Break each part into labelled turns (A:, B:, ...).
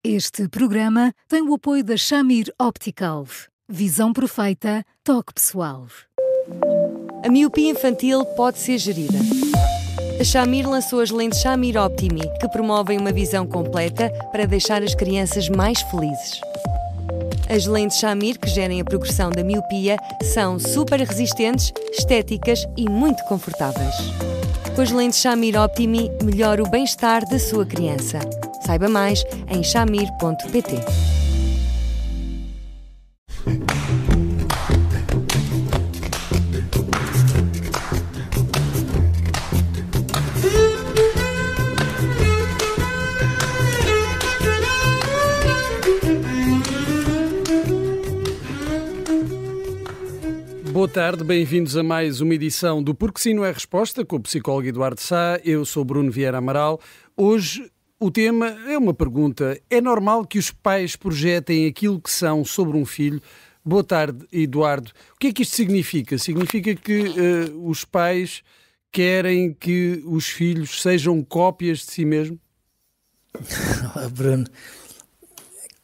A: Este programa tem o apoio da Shamir Optical. Visão perfeita, toque pessoal.
B: A miopia infantil pode ser gerida. A Shamir lançou as lentes Shamir Optimi, que promovem uma visão completa para deixar as crianças mais felizes. As lentes Shamir, que gerem a progressão da miopia, são super resistentes, estéticas e muito confortáveis. Com as lentes Shamir Optimi, melhora o bem-estar da sua criança. Saiba mais em shamir.pt.
C: Boa tarde, bem-vindos a mais uma edição do Porque Sim Não é Resposta, com o psicólogo Eduardo Sá. Eu sou Bruno Vieira Amaral. Hoje o tema é uma pergunta. É normal que os pais projetem aquilo que são sobre um filho? Boa tarde, Eduardo. O que é que isto significa? Significa que os pais querem que os filhos sejam cópias de si mesmo?
D: Olá, Bruno.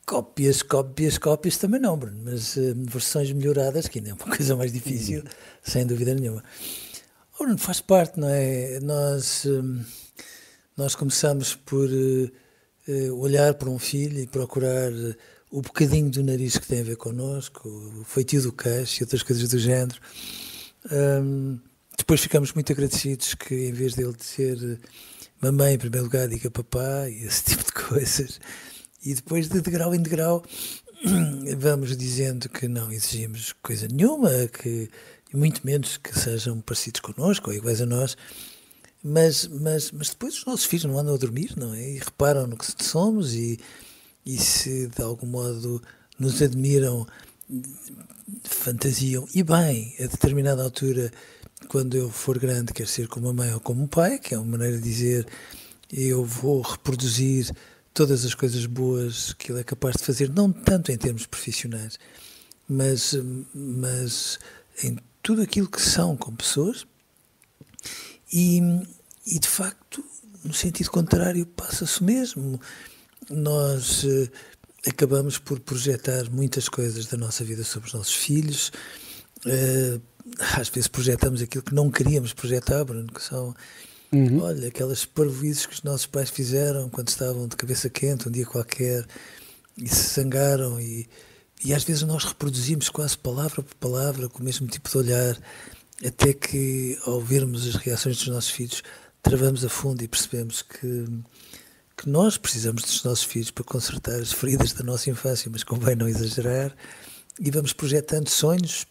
D: Cópias também não, Bruno, mas versões melhoradas, que ainda é uma coisa mais difícil, sem dúvida nenhuma. Bruno, faz parte, não é? Nós começamos por olhar para um filho e procurar o bocadinho do nariz que tem a ver connosco, o feitio do queixo e outras coisas do género. Depois ficamos muito agradecidos que, em vez dele dizer mamãe, em primeiro lugar, diga papá e esse tipo de coisas. E depois, de degrau em degrau, vamos dizendo que não exigimos coisa nenhuma, que muito menos que sejam parecidos connosco ou iguais a nós, mas depois os nossos filhos não andam a dormir, não é? E reparam no que somos e se de algum modo nos admiram, fantasiam, e bem, a determinada altura, quando eu for grande, quer ser como a mãe ou como o pai, que é uma maneira de dizer, eu vou reproduzir todas as coisas boas que ele é capaz de fazer, não tanto em termos profissionais, mas em tudo aquilo que são como pessoas, e de facto, no sentido contrário, passa-se o mesmo. Nós acabamos por projetar muitas coisas da nossa vida sobre os nossos filhos, às vezes projetamos aquilo que não queríamos projetar, Bruno, que são... Olha, aquelas parvoíces que os nossos pais fizeram quando estavam de cabeça quente um dia qualquer e se zangaram e às vezes nós reproduzimos quase palavra por palavra com o mesmo tipo de olhar, até que ao vermos as reações dos nossos filhos travamos a fundo e percebemos que nós precisamos dos nossos filhos para consertar as feridas da nossa infância, mas convém não exagerar, e vamos projetando sonhos,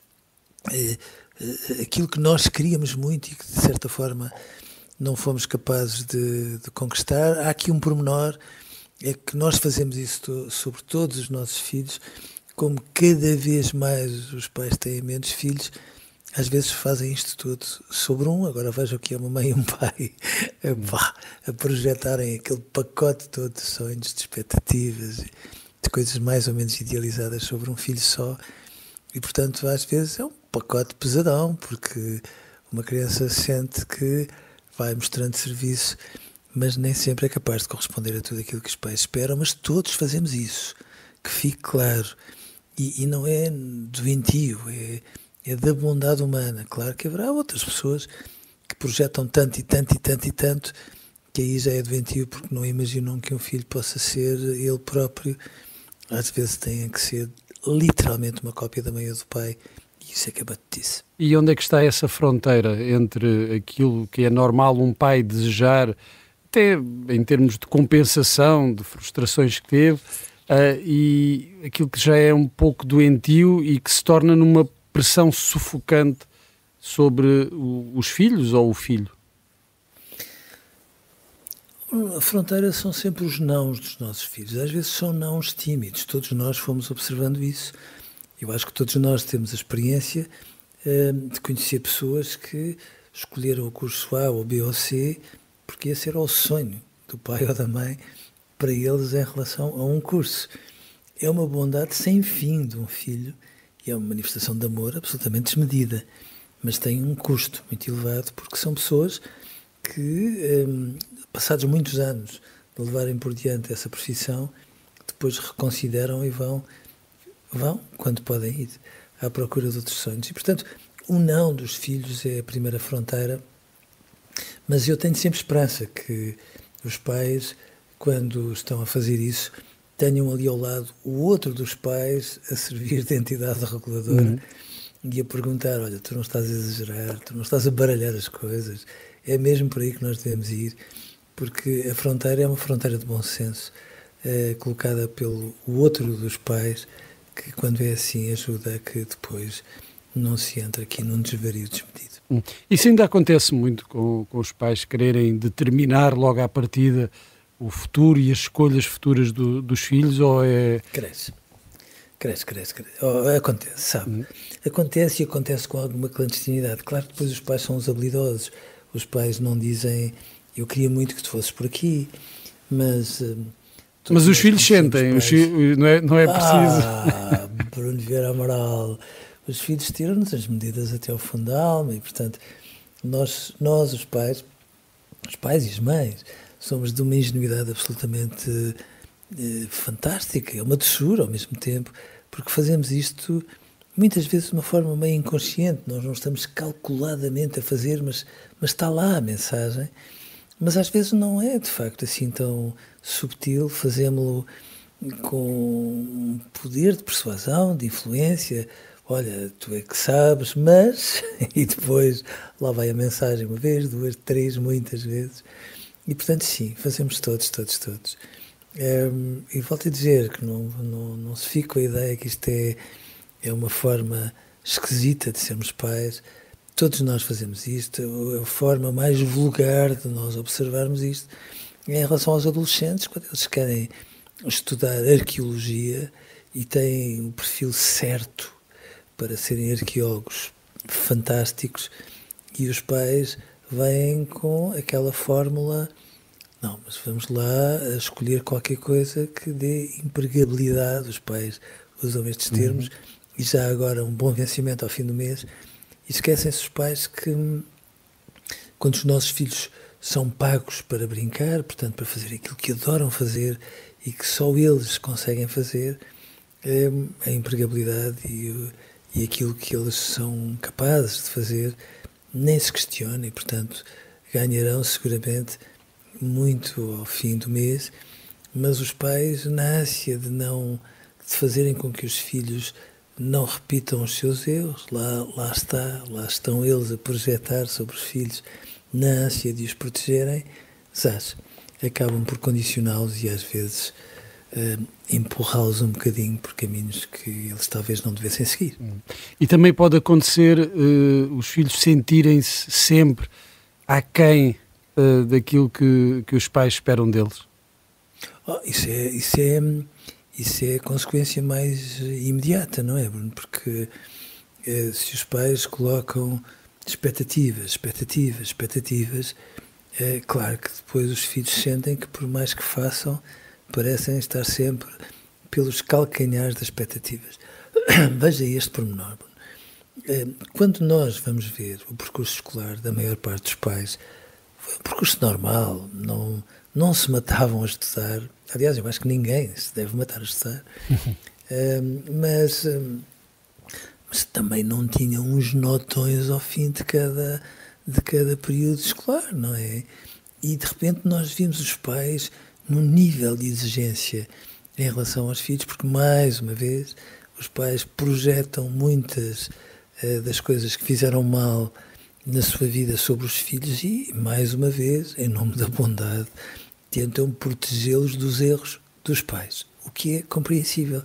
D: aquilo que nós queríamos muito e que de certa forma não fomos capazes de conquistar. Há aqui um pormenor, é que nós fazemos isso sobre todos os nossos filhos, como cada vez mais os pais têm menos filhos, às vezes fazem isto tudo sobre um. Agora vejam que é uma mãe e um pai a projetarem aquele pacote todo de sonhos, de expectativas, de coisas mais ou menos idealizadas sobre um filho só, e portanto às vezes é um pacote pesadão, porque uma criança sente que vai mostrando serviço, mas nem sempre é capaz de corresponder a tudo aquilo que os pais esperam, mas todos fazemos isso, que fique claro, e não é doentio, é da bondade humana. Claro que haverá outras pessoas que projetam tanto, que aí já é doentio, porque não imaginam que um filho possa ser ele próprio. Às vezes tem que ser literalmente uma cópia da mãe ou do pai. Isso é que é batutice.
C: E onde é que está essa fronteira entre aquilo que é normal um pai desejar, até em termos de compensação de frustrações que teve, e aquilo que já é um pouco doentio e que se torna numa pressão sufocante sobre os filhos ou o filho?
D: A fronteira são sempre os nãos dos nossos filhos. Às vezes são nãos tímidos. Todos nós fomos observando isso. Eu acho que todos nós temos a experiência de conhecer pessoas que escolheram o curso A ou B ou C porque esse era o sonho do pai ou da mãe para eles em relação a um curso. É uma bondade sem fim de um filho e é uma manifestação de amor absolutamente desmedida, mas tem um custo muito elevado, porque são pessoas que, passados muitos anos de levarem por diante essa profissão, depois reconsideram e vão quando podem ir, à procura de outros sonhos. E, portanto, o não dos filhos é a primeira fronteira, mas eu tenho sempre esperança que os pais, quando estão a fazer isso, tenham ali ao lado o outro dos pais a servir de entidade reguladora e a perguntar, olha, tu não estás a exagerar, tu não estás a baralhar as coisas, é mesmo por aí que nós devemos ir, porque a fronteira é uma fronteira de bom senso, colocada pelo outro dos pais, que quando é assim ajuda a que depois não se entre aqui num desvario desmedido.
C: Isso ainda acontece muito com os pais quererem determinar logo à partida o futuro e as escolhas futuras dos filhos, ou é...
D: Cresce. Acontece, sabe? Acontece e acontece com alguma clandestinidade. Claro que depois os pais são os habilidosos. Os pais não dizem, eu queria muito que tu fosses por aqui, mas
C: os filhos sentem, não é preciso.
D: Bruno Vieira Amaral, os filhos tiram-nos as medidas até ao fundo da alma e, portanto, nós os pais e as mães, somos de uma ingenuidade absolutamente fantástica, é uma doçura ao mesmo tempo, porque fazemos isto muitas vezes de uma forma meio inconsciente, nós não estamos calculadamente a fazer, mas está lá a mensagem, mas às vezes não é de facto assim tão subtil, fazemos-lo com um poder de persuasão, de influência, olha, tu é que sabes, mas... e depois lá vai a mensagem uma vez, duas, três, muitas vezes. E, portanto, sim, fazemos todos. E volto a dizer que não se fique com a ideia que isto é uma forma esquisita de sermos pais. Todos nós fazemos isto. A forma mais vulgar de nós observarmos isto é em relação aos adolescentes, quando eles querem estudar arqueologia e têm o perfil certo para serem arqueólogos fantásticos, e os pais vêm com aquela fórmula, não, mas vamos lá a escolher qualquer coisa que dê empregabilidade, os pais usam estes termos, e já agora um bom vencimento ao fim do mês, e esquecem-se os pais que quando os nossos filhos são pagos para brincar, portanto para fazer aquilo que adoram fazer e que só eles conseguem fazer, a empregabilidade e aquilo que eles são capazes de fazer nem se questiona e, portanto, ganharão seguramente muito ao fim do mês, mas os pais, na ânsia de fazerem com que os filhos não repitam os seus erros, lá estão eles a projetar sobre os filhos, na ânsia de os protegerem, acabam por condicioná-los e às vezes empurrá-los um bocadinho por caminhos que eles talvez não devessem seguir.
C: E também pode acontecer os filhos sentirem-se sempre aquém daquilo que os pais esperam deles.
D: Isso é a consequência mais imediata, não é, Bruno? Porque se os pais colocam expectativas, é claro que depois os filhos sentem que, por mais que façam, parecem estar sempre pelos calcanhares das expectativas. Veja este pormenor. Quando nós vamos ver o percurso escolar da maior parte dos pais, foi um percurso normal, não se matavam a estudar. Aliás, eu acho que ninguém se deve matar a estudar. Mas também não tinham uns notões ao fim de cada período escolar, não é? E de repente nós vimos os pais num nível de exigência em relação aos filhos, porque mais uma vez os pais projetam muitas das coisas que fizeram mal na sua vida sobre os filhos e, mais uma vez, em nome da bondade, tentam protegê-los dos erros dos pais, o que é compreensível.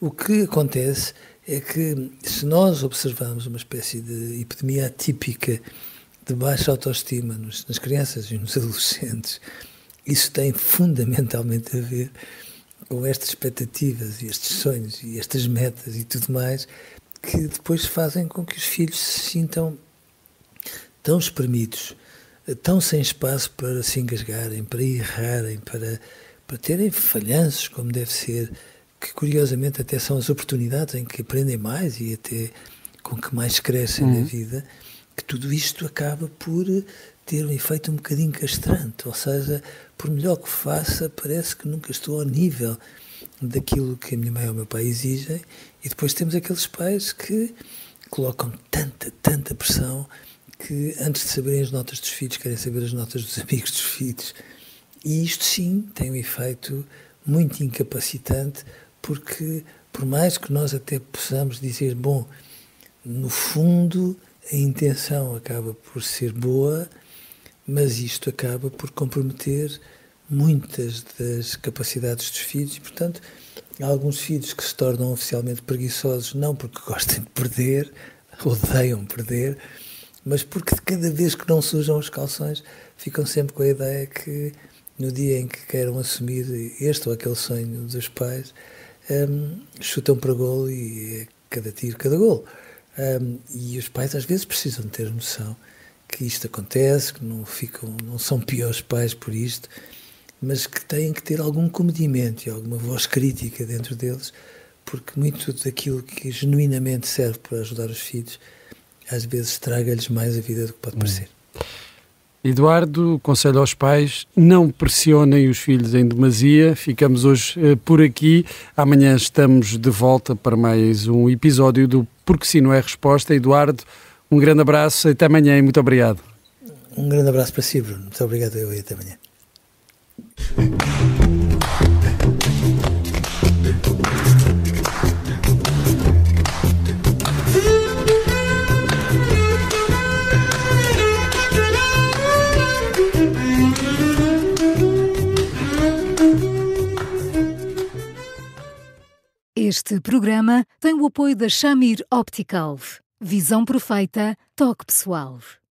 D: O que acontece é que, se nós observarmos uma espécie de epidemia atípica de baixa autoestima nas crianças e nos adolescentes, isso tem fundamentalmente a ver com estas expectativas e estes sonhos e estas metas e tudo mais, que depois fazem com que os filhos se sintam tão espremidos, tão sem espaço para se engasgarem, para errarem, para terem falhanços como deve ser, que curiosamente até são as oportunidades em que aprendem mais e até com que mais crescem na vida, que tudo isto acaba por ter um efeito um bocadinho castrante, ou seja, por melhor que faça, parece que nunca estou ao nível daquilo que a minha mãe ou o meu pai exigem, e depois temos aqueles pais que colocam tanta pressão que antes de saberem as notas dos filhos querem saber as notas dos amigos dos filhos. E isto sim tem um efeito muito incapacitante, porque por mais que nós até possamos dizer, bom, no fundo a intenção acaba por ser boa, mas isto acaba por comprometer muitas das capacidades dos filhos e, portanto, há alguns filhos que se tornam oficialmente preguiçosos, não porque gostem de perder, odeiam perder, mas porque de cada vez que não sujam os calções ficam sempre com a ideia que no dia em que queiram assumir este ou aquele sonho dos pais, chutam para golo e é cada tiro, cada golo. E os pais às vezes precisam de ter noção que isto acontece, que não são piores pais por isto, mas que têm que ter algum comedimento e alguma voz crítica dentro deles, porque muito daquilo que genuinamente serve para ajudar os filhos, às vezes estraga-lhes mais a vida do que pode parecer.
C: Eduardo, conselho aos pais, não pressionem os filhos em demasia. Ficamos hoje por aqui. Amanhã estamos de volta para mais um episódio do Porque Sim Não É Resposta. Eduardo, um grande abraço, até amanhã e muito obrigado.
D: Um grande abraço para si, Bruno. Muito obrigado e até amanhã.
A: Este programa tem o apoio da Shamir Optical. Visão perfeita, toque pessoal.